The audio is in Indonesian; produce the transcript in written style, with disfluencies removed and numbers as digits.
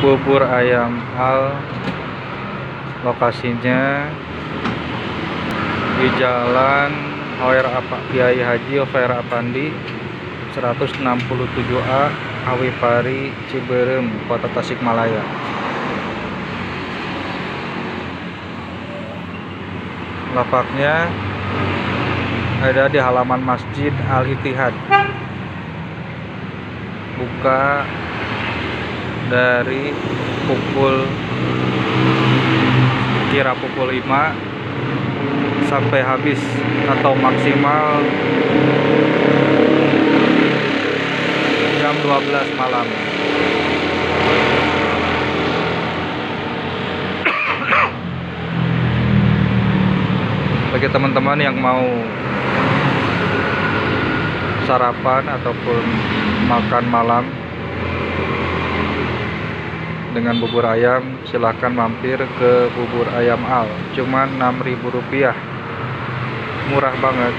Bubur ayam Al, lokasinya di Jalan Kiai Haji Hoer Apandi 167A Awipari Ciberem, Kota Tasikmalaya. Lapaknya ada di halaman Masjid Al-Ittihad. Buka dari pukul 5 sampai habis atau maksimal jam 12 malam. Bagi teman-teman yang mau sarapan ataupun makan malam dengan bubur ayam, silahkan mampir ke Bubur Ayam Al. Cuman Rp6.000, murah banget.